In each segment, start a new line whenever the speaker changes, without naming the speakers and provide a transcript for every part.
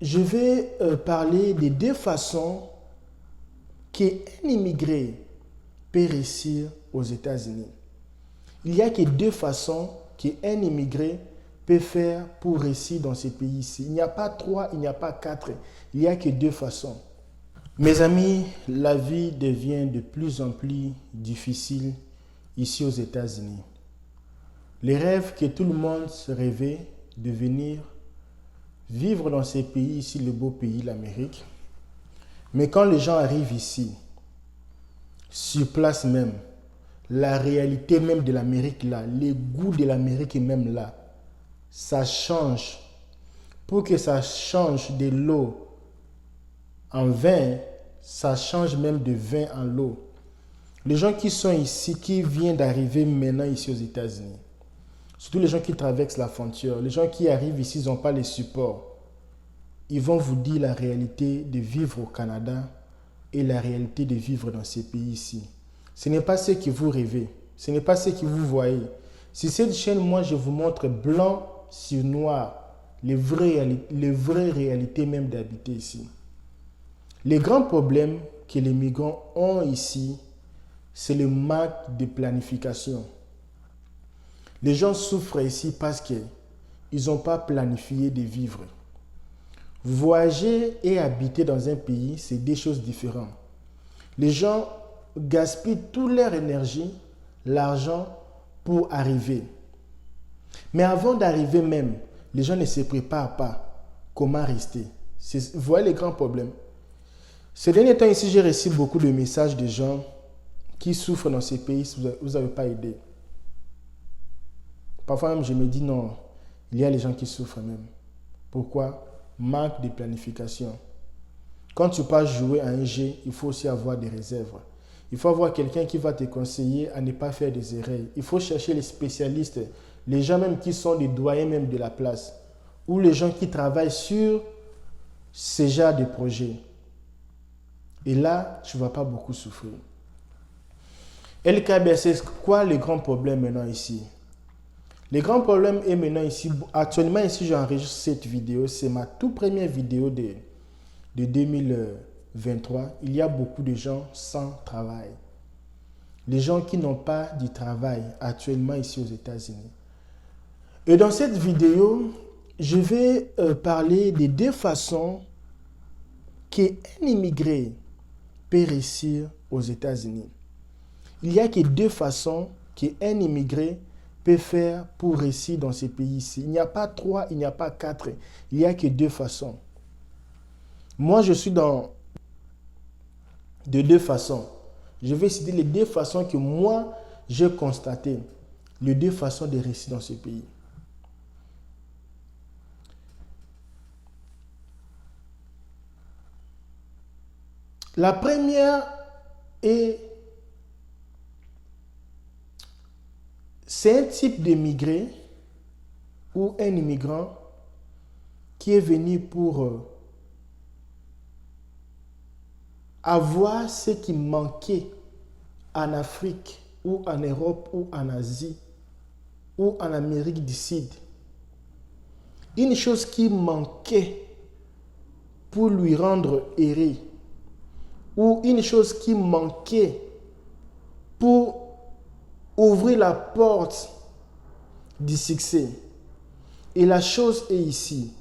Je vais parler des deux façons qu'un immigré peut réussir aux États-Unis. Il n'y a que deux façons qu'un immigré peut faire pour réussir dans ces pays-ci. Il n'y a pas trois, il n'y a pas quatre, il n'y a que deux façons. Mes amis, la vie devient de plus en plus difficile ici aux États-Unis. Les rêves que tout le monde se rêvait de venir vivre dans ces pays ici, le beau pays, l'Amérique. Mais quand les gens arrivent ici, sur place même, la réalité même de l'Amérique là, les goûts de l'Amérique même là, ça change. Pour que ça change de l'eau en vin, ça change même de vin en l'eau. Les gens qui sont ici, qui viennent d'arriver maintenant ici aux États-Unis, surtout les gens qui traversent la frontière, les gens qui arrivent ici, ils n'ont pas les supports. Ils vont vous dire la réalité de vivre au Canada et la réalité de vivre dans ces pays ici. Ce n'est pas ce que vous rêvez, ce n'est pas ce que vous voyez. Sur cette chaîne, moi, je vous montre blanc sur noir les vraies réalités même d'habiter ici. Les grands problèmes que les migrants ont ici, c'est le manque de planification. Les gens souffrent ici parce qu'ils n'ont pas planifié de vivre. Voyager et habiter dans un pays, c'est deux choses différentes. Les gens gaspillent toute leur énergie, l'argent pour arriver. Mais avant d'arriver même, les gens ne se préparent pas comment rester. Vous voyez les grands problèmes. Ces derniers temps ici, j'ai reçu beaucoup de messages de gens qui souffrent dans ces pays si vous n'avez pas aidé. Parfois même, je me dis non, il y a les gens qui souffrent même. Pourquoi? Manque de planification. Quand tu pars jouer à un jeu, il faut aussi avoir des réserves. Il faut avoir quelqu'un qui va te conseiller à ne pas faire des erreurs. Il faut chercher les spécialistes, les gens même qui sont des doyens même de la place, ou les gens qui travaillent sur ce genre de projet. Et là, tu ne vas pas beaucoup souffrir. Et le KBS, c'est quoi le grand problème maintenant ici? Le grand problème est maintenant ici, actuellement ici j'enregistre cette vidéo, c'est ma toute première vidéo de 2023. Il y a beaucoup de gens sans travail. Les gens qui n'ont pas de travail actuellement ici aux États-Unis. Et dans cette vidéo, je vais parler des deux façons qu'un immigré peut réussir aux États-Unis. Il n'y a que deux façons qu'un immigré peut faire pour réussir dans ces pays-ci. Il n'y a pas trois, il n'y a pas quatre. Il n'y a que deux façons. Moi, je suis dans de deux façons. Je vais citer les deux façons que moi, j'ai constatées. Les deux façons de réussir dans ce pays. La première est, c'est un type d'immigré ou un immigrant qui est venu pour avoir ce qui manquait en Afrique ou en Europe ou en Asie ou en Amérique du Sud. Une chose qui manquait pour lui rendre heureux ou une chose qui manquait pour ouvrir la porte du succès. Et la chose est ici.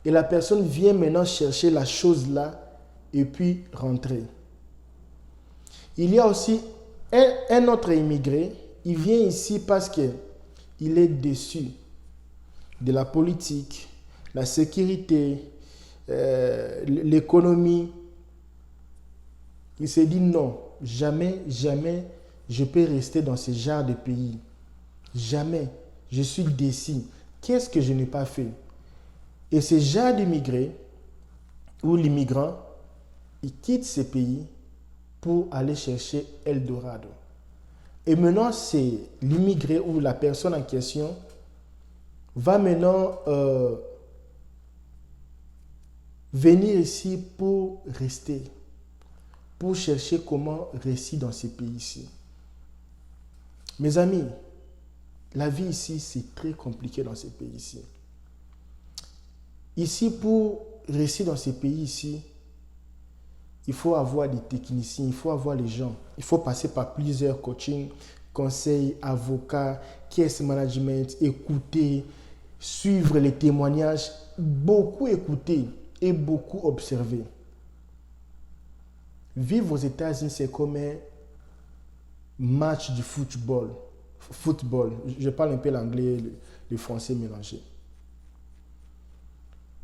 Et la personne vient maintenant chercher la chose là et puis rentrer. Il y a aussi un autre immigré. Il vient ici parce qu'il est déçu de la politique, la sécurité, l'économie. Il s'est dit non, jamais, jamais je peux rester dans ce genre de pays. Jamais. Je suis déçu. Qu'est-ce que je n'ai pas fait? Et ce genre d'immigré ou l'immigrant, il quitte ce pays pour aller chercher Eldorado. Et maintenant, c'est l'immigré ou la personne en question va maintenant venir ici pour rester, pour chercher comment réussir dans ces pays-ci. Mes amis, la vie ici, c'est très compliqué dans ces pays-ci. Ici, pour réussir dans ces pays ici, il faut avoir des techniciens, il faut avoir les gens. Il faut passer par plusieurs coachings, conseils, avocats, case management, écouter, suivre les témoignages, beaucoup écouter et beaucoup observer. Vivre aux États-Unis, c'est comme un match de football. Je parle un peu l'anglais et le français mélangé.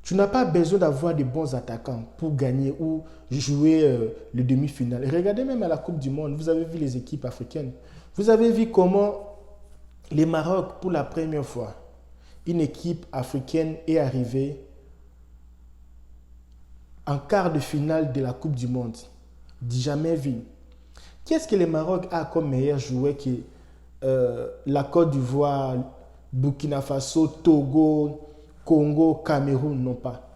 Tu n'as pas besoin d'avoir de bons attaquants pour gagner ou jouer le demi-finale. Regardez même à la Coupe du Monde, vous avez vu les équipes africaines. Vous avez vu comment le Maroc, pour la première fois, une équipe africaine est arrivée en quart de finale de la Coupe du Monde. Jamais vu. Qu'est-ce que le Maroc a comme meilleur joueur que la Côte d'Ivoire, Burkina Faso, Togo, Congo, Cameroun n'ont pas?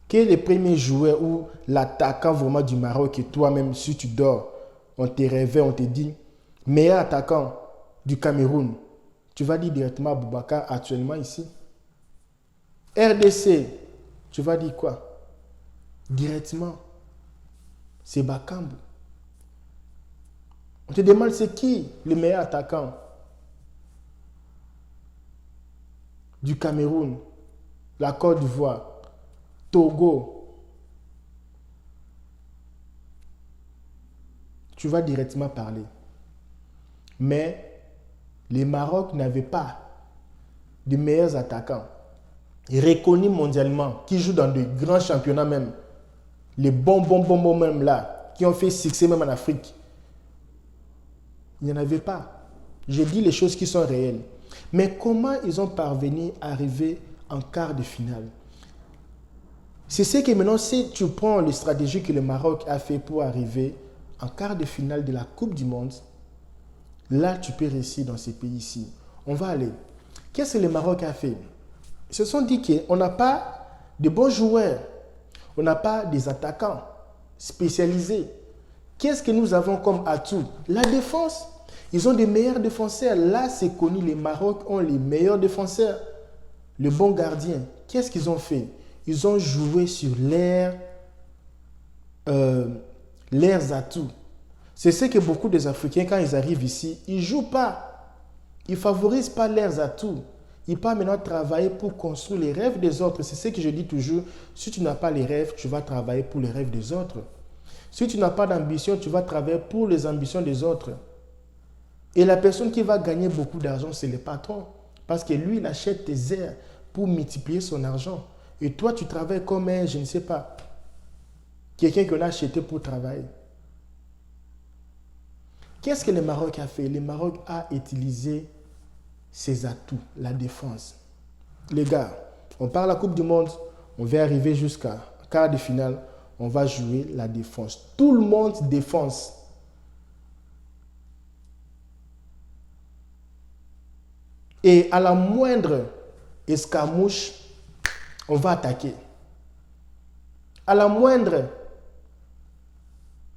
Quel est le premier joueur ou l'attaquant vraiment du Maroc et toi-même, si tu dors, on te réveille, on te dit, meilleur attaquant du Cameroun, tu vas dire directement Boubacar actuellement ici. RDC, tu vas dire quoi? Directement, c'est Bakambu. On te demande c'est qui le meilleur attaquant du Cameroun, la Côte d'Ivoire, Togo. Tu vas directement parler. Mais le Maroc n'avait pas de meilleurs attaquants reconnus mondialement, qui jouent dans de grands championnats même. Les bons même là, qui ont fait succès même en Afrique. Il n'y en avait pas. Je dis les choses qui sont réelles. Mais comment ils ont parvenu à arriver en quart de finale? C'est ce que maintenant, si tu prends les stratégies que le Maroc a fait pour arriver en quart de finale de la Coupe du Monde, là, tu peux réussir dans ces pays-ci. On va aller. Qu'est-ce que le Maroc a fait? Ils se sont dit qu'on n'a pas de bons joueurs. On n'a pas des attaquants spécialisés. Qu'est-ce que nous avons comme atout? La défense. Ils ont des meilleurs défenseurs. Là, c'est connu, les Maroc ont les meilleurs défenseurs. Le bon gardien. Qu'est-ce qu'ils ont fait? Ils ont joué sur leurs atouts. C'est ce que beaucoup des Africains, quand ils arrivent ici, ils ne jouent pas. Ils ne favorisent pas leurs atouts. Ils partent maintenant travailler pour construire les rêves des autres. C'est ce que je dis toujours. Si tu n'as pas les rêves, tu vas travailler pour les rêves des autres. Si tu n'as pas d'ambition, tu vas travailler pour les ambitions des autres. Et la personne qui va gagner beaucoup d'argent, c'est le patron. Parce que lui, il achète tes airs pour multiplier son argent. Et toi, tu travailles comme un, je ne sais pas, quelqu'un qu'on a acheté pour travailler. Qu'est-ce que le Maroc a fait? Le Maroc a utilisé ses atouts, la défense. Les gars, on part la Coupe du Monde, on va arriver jusqu'à quart de finale, on va jouer la défense. Tout le monde défense. Et à la moindre escarmouche, on va attaquer. À la moindre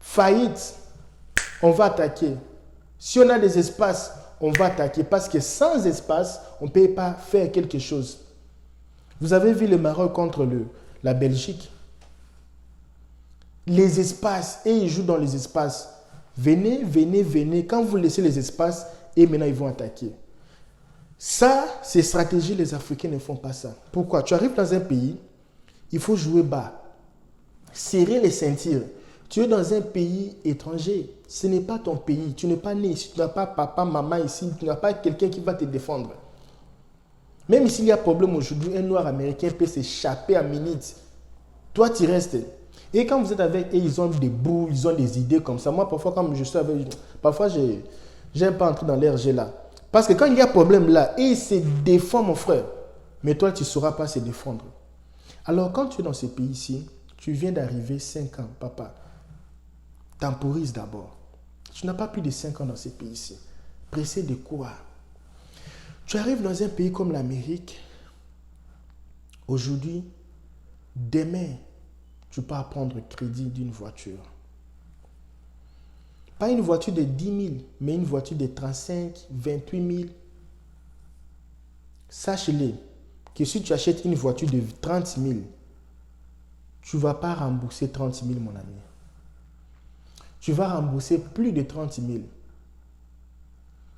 faillite, on va attaquer. Si on a des espaces, on va attaquer. Parce que sans espace, on ne peut pas faire quelque chose. Vous avez vu le Maroc contre la Belgique. Les espaces, et ils jouent dans les espaces. Venez, venez, venez. Quand vous laissez les espaces, et maintenant ils vont attaquer. Ça, ces stratégies, les Africains ne font pas ça. Pourquoi? Tu arrives dans un pays, il faut jouer bas. Serrer les ceintures. Tu es dans un pays étranger. Ce n'est pas ton pays. Tu n'es pas né ici. Tu n'as pas papa, maman ici. Tu n'as pas quelqu'un qui va te défendre. Même s'il y a problème aujourd'hui, un noir américain peut s'échapper à minutes. Toi, tu restes. Et quand vous êtes avec eux, ils ont des bouts, ils ont des idées comme ça. Moi, parfois, quand je suis avec parfois, j'aime pas entrer dans l'RG là. Parce que quand il y a problème là, ils se défendent, mon frère. Mais toi, tu ne sauras pas se défendre. Alors, quand tu es dans ces pays-ci, tu viens d'arriver 5 ans, papa. Temporise d'abord. Tu n'as pas plus de 5 ans dans ces pays-ci. Pressé de quoi? Tu arrives dans un pays comme l'Amérique. Aujourd'hui, demain, tu peux prendre crédit d'une voiture. Pas une voiture de 10 000, mais une voiture de 35, 28 000. Sache-le, que si tu achètes une voiture de 30 000, tu ne vas pas rembourser 30 000, mon ami. Tu vas rembourser plus de 30 000.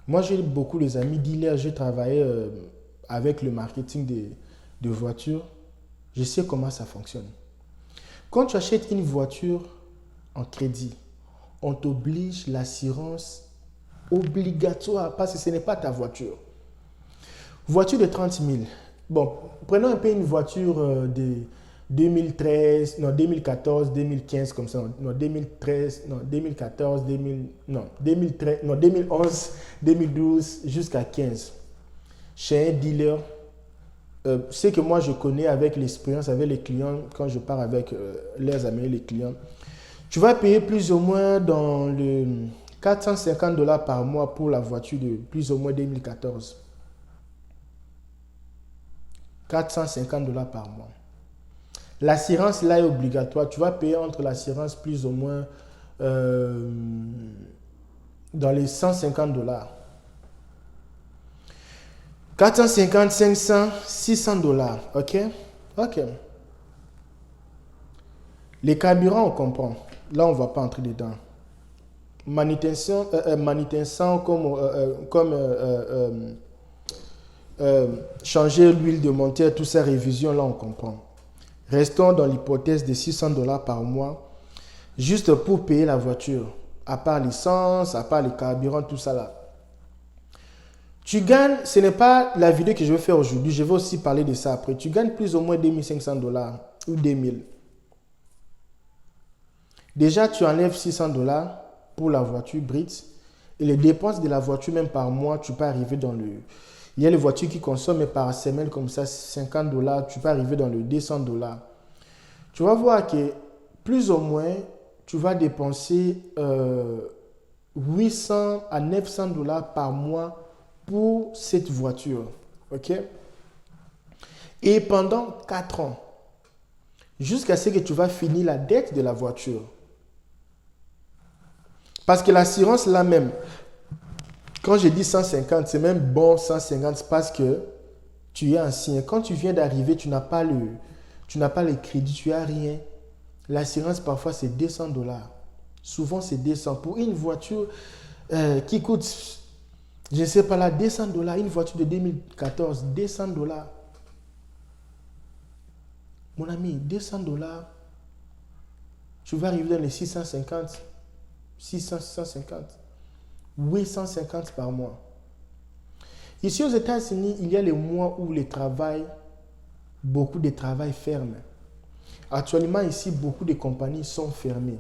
Moi, j'ai beaucoup de amis dealers, j'ai travaillé avec le marketing de voitures. Je sais comment ça fonctionne. Quand tu achètes une voiture en crédit, on t'oblige l'assurance obligatoire parce que ce n'est pas ta voiture. Voiture de 30 000. Bon, prenons un peu une voiture de 2013, non, 2014, 2015, comme ça. Non, 2013, non, 2014, 2013, non, 2011, 2012, jusqu'à 15. Chez un dealer, ce que moi je connais avec l'expérience, avec les clients, quand je pars avec leurs amis, les clients, tu vas payer plus ou moins dans le 450 $ par mois pour la voiture de plus ou moins 2014. 450 $ par mois. L'assurance là est obligatoire. Tu vas payer entre l'assurance plus ou moins dans les 150 $. 450, 500, 600 $. OK? OK. Les carburants, on comprend. Là, on ne va pas entrer dedans. Manutention comme changer l'huile de moteur, tout ça, révision, là, on comprend. Restons dans l'hypothèse de 600 $ par mois, juste pour payer la voiture, à part l'essence, à part les carburants, tout ça là. Tu gagnes, ce n'est pas la vidéo que je vais faire aujourd'hui, je vais aussi parler de ça après. Tu gagnes plus ou moins 2500 $ ou 2000. Déjà, tu enlèves 600 $ pour la voiture brute et les dépenses de la voiture, même par mois, tu peux arriver dans le... Il y a les voitures qui consomment par semaine comme ça 50 $, tu peux arriver dans le 200 $. Tu vas voir que plus ou moins, tu vas dépenser 800 à 900 $ par mois pour cette voiture. OK? Et pendant 4 ans, jusqu'à ce que tu vas finir la dette de la voiture. Parce que l'assurance là même, quand je dis 150, c'est même bon 150 parce que tu es ancien. Quand tu viens d'arriver, tu n'as pas le crédit, tu n'as rien. L'assurance parfois c'est 200 $. Souvent c'est 200. Pour une voiture qui coûte, je ne sais pas là, 200 $, une voiture de 2014, 200 $. Mon ami, 200 $, tu vas arriver dans les 650, 600, 650. 850 par mois. Ici aux États-Unis, il y a les mois où beaucoup de travail ferme. Actuellement ici, beaucoup de compagnies sont fermées.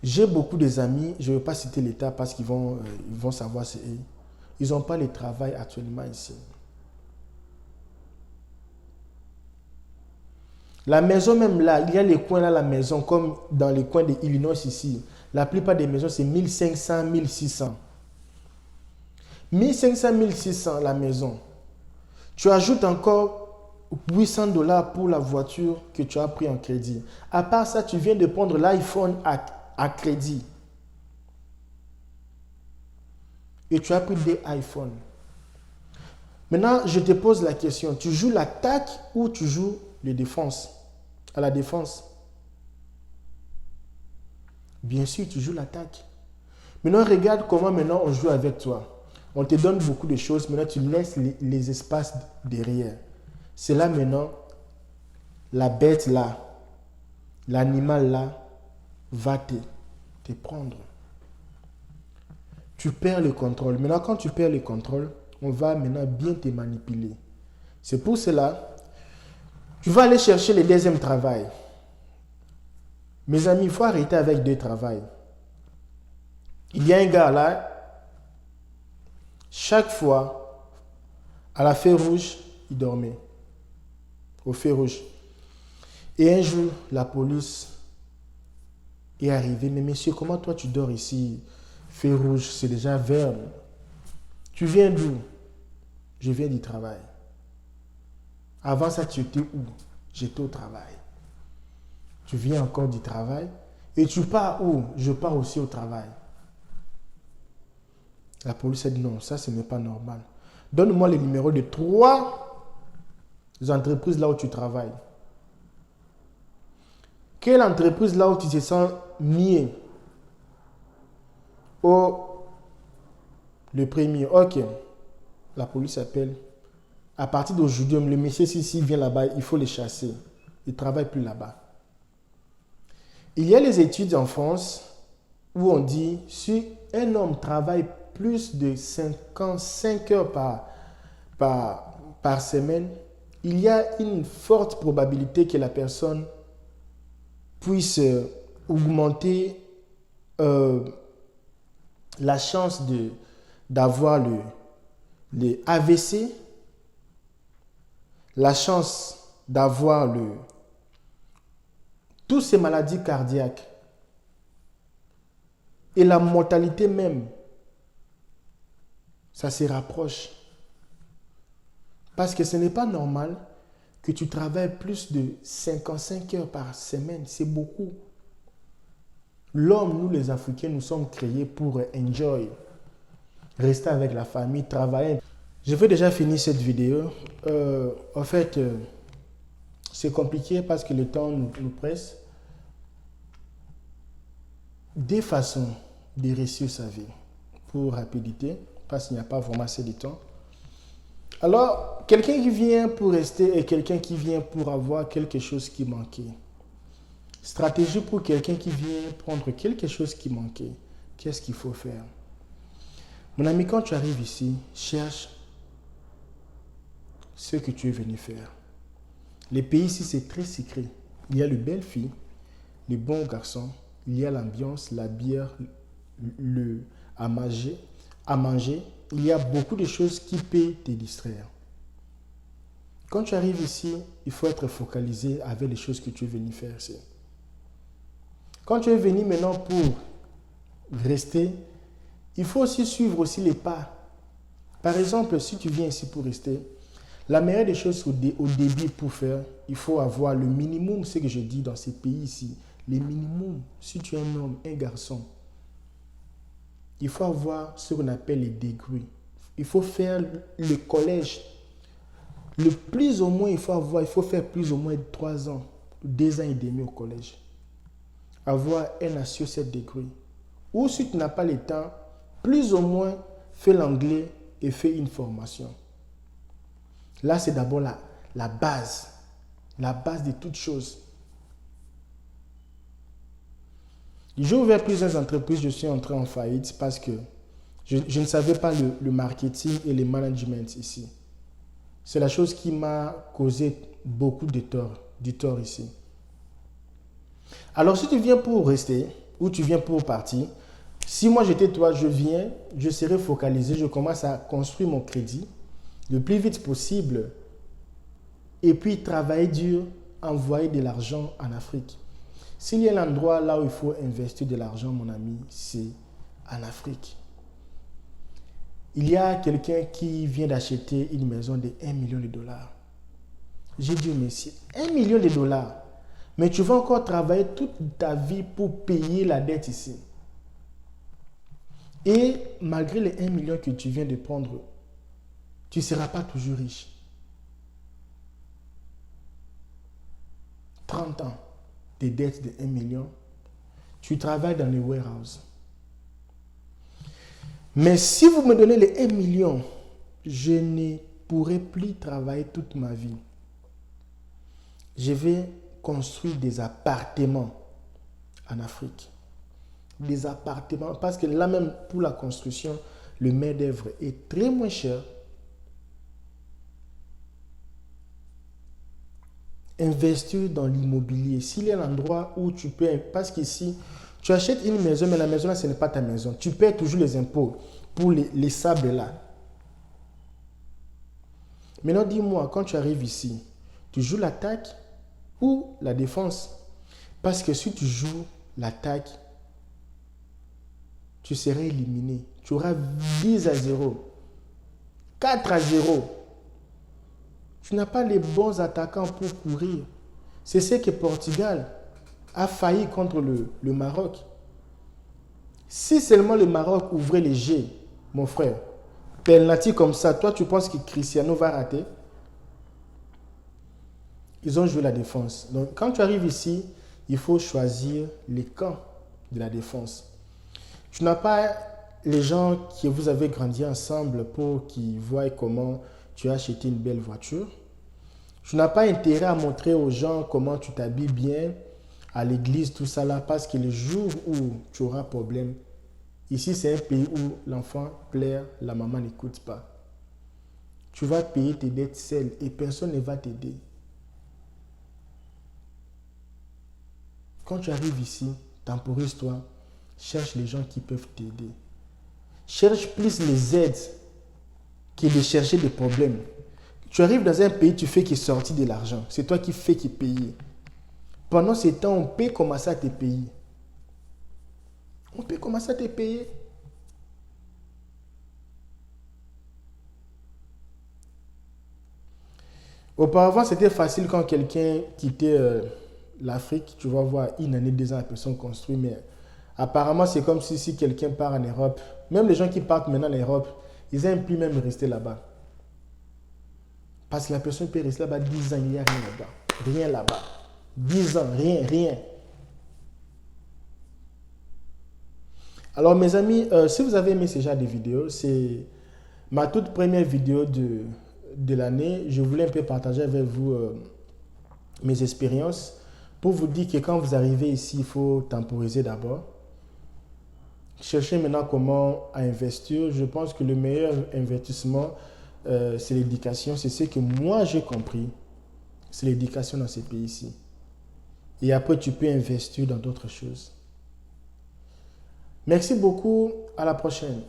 J'ai beaucoup d'amis, je ne vais pas citer l'État parce qu'ils vont savoir c'est eux. Ils n'ont pas le travail actuellement ici. La maison même là, il y a les coins là, la maison, comme dans les coins de Illinois ici. La plupart des maisons, c'est 1500, 1600. 1500, 1600 la maison. Tu ajoutes encore 800 $ pour la voiture que tu as pris en crédit. À part ça, tu viens de prendre l'iPhone à crédit. Et tu as pris des iPhones. Maintenant, je te pose la question. Tu joues l'attaque ou tu joues la défense? À la défense. Bien sûr, tu joues l'attaque. Maintenant, regarde comment maintenant on joue avec toi. On te donne beaucoup de choses. Maintenant, tu laisses les espaces derrière. C'est là maintenant, la bête là, l'animal là, va te prendre. Tu perds le contrôle. Maintenant, quand tu perds le contrôle, on va maintenant bien te manipuler. C'est pour cela, tu vas aller chercher le deuxième travail. Mes amis, il faut arrêter avec 2 travails. Il y a un gars là, chaque fois, à la feu rouge, il dormait. Au feu rouge. Et un jour, la police est arrivée. Mais monsieur, comment toi tu dors ici? Feu rouge, c'est déjà vert. Tu viens d'où? Je viens du travail. Avant ça, tu étais où? J'étais au travail. Tu viens encore du travail. Et tu pars où? Je pars aussi au travail. La police a dit non, ça ce n'est pas normal. Donne-moi le numéro de 3 entreprises là où tu travailles? Quelle entreprise là où tu te sens mieux? Oh, le premier, ok. La police appelle. À partir d'aujourd'hui, le monsieur, s'il vient là-bas, il faut le chasser. Il ne travaille plus là-bas. Il y a les études en France où on dit si un homme travaille plus de 55 heures par semaine, il y a une forte probabilité que la personne puisse augmenter la chance d'avoir les AVC, la chance d'avoir toutes ces maladies cardiaques et la mortalité même. Ça se rapproche. Parce que ce n'est pas normal que tu travailles plus de 55 heures par semaine. C'est beaucoup. L'homme, nous les Africains, nous sommes créés pour enjoy. Rester avec la famille, travailler. Je vais déjà finir cette vidéo. En fait, c'est compliqué parce que le temps nous presse. Des façons de réussir sa vie pour rapidité, parce qu'il n'y a pas vraiment assez de temps. Alors, quelqu'un qui vient pour rester et quelqu'un qui vient pour avoir quelque chose qui manquait. Stratégie pour quelqu'un qui vient prendre quelque chose qui manquait. Qu'est-ce qu'il faut faire? Mon ami, quand tu arrives ici, cherche ce que tu es venu faire. Les pays ici, c'est très secret. Il y a les belles filles, les bons garçons, il y a l'ambiance, la bière, à manger. Il y a beaucoup de choses qui peuvent te distraire. Quand tu arrives ici, il faut être focalisé avec les choses que tu es venu faire ici. Quand tu es venu maintenant pour rester, il faut aussi suivre aussi les pas. Par exemple, si tu viens ici pour rester, la meilleure des choses au début pour faire, il faut avoir le minimum, ce que je dis dans ces pays ici, le minimum. Si tu es un homme, un garçon, il faut avoir ce qu'on appelle les degrés. Il faut faire le collège. Le plus au moins, il faut faire plus ou moins 3 ans, 2 ans et demi au collège. Avoir un associé degré. Ou si tu n'as pas le temps, plus ou moins, fais l'anglais et fais une formation. Là, c'est d'abord la base de toutes choses. J'ai ouvert plusieurs entreprises, je suis entré en faillite parce que je ne savais pas le marketing et le management ici. C'est la chose qui m'a causé beaucoup de tort ici. Alors, si tu viens pour rester ou tu viens pour partir, si moi j'étais toi, je serais focalisé, je commence à construire mon crédit le plus vite possible et puis travailler dur, envoyer de l'argent en Afrique. S'il y a un endroit là où il faut investir de l'argent, mon ami, c'est en Afrique. Il y a quelqu'un qui vient d'acheter une maison de 1 million de dollars. J'ai dit, mais c'est 1 million de dollars. Mais tu vas encore travailler toute ta vie pour payer la dette ici. Et malgré les 1 million que tu viens de prendre, tu ne seras pas toujours riche. 30 ans, des dettes de 1 million, tu travailles dans les warehouses. Mais si vous me donnez les 1 million, je ne pourrai plus travailler toute ma vie. Je vais construire des appartements en Afrique. Des appartements, parce que là même pour la construction, le main-d'œuvre est très moins cher. Investir dans l'immobilier. S'il y a un endroit où tu peux, parce qu'ici, tu achètes une maison, mais la maison là, ce n'est pas ta maison. Tu paies toujours les impôts pour les sables là. Maintenant, dis-moi, quand tu arrives ici, tu joues l'attaque ou la défense? Parce que si tu joues l'attaque, tu seras éliminé. Tu auras 10-0, 4-0. Tu n'as pas les bons attaquants pour courir. C'est ce que Portugal a failli contre le Maroc. Si seulement le Maroc ouvrait les jets, mon frère, penalty comme ça, toi tu penses que Cristiano va rater? Ils ont joué la défense. Donc, quand tu arrives ici, il faut choisir les camps de la défense. Tu n'as pas les gens que vous avez grandi ensemble pour qu'ils voient comment tu as acheté une belle voiture. Tu n'as pas intérêt à montrer aux gens comment tu t'habilles bien à l'église, tout ça là, parce que le jour où tu auras problème, ici c'est un pays où l'enfant pleure, la maman n'écoute pas. Tu vas payer tes dettes seul et personne ne va t'aider. Quand tu arrives ici, temporise-toi, cherche les gens qui peuvent t'aider. Cherche plus les aides que de chercher des problèmes. Tu arrives dans un pays, tu fais qui sortir de l'argent. C'est toi qui fais qui paye. Pendant ce temps, on peut commencer à te payer. On peut commencer à te payer. Auparavant, c'était facile quand quelqu'un quittait l'Afrique. Tu vas voir, une année, 2 ans, la personne construit. Mais apparemment, c'est comme si quelqu'un part en Europe. Même les gens qui partent maintenant en Europe, ils n'aiment plus même rester là-bas. Parce que la personne peut rester là-bas 10 ans, il n'y a rien là-bas. Rien là-bas. 10 ans, rien, rien. Alors mes amis, si vous avez aimé ce genre de vidéo, c'est ma toute première vidéo de l'année. Je voulais un peu partager avec vous mes expériences pour vous dire que quand vous arrivez ici, il faut temporiser d'abord. Cherchez maintenant comment investir. Je pense que le meilleur investissement, c'est l'éducation. C'est ce que moi j'ai compris. C'est l'éducation dans ces pays-ci. Et après, tu peux investir dans d'autres choses. Merci beaucoup. À la prochaine.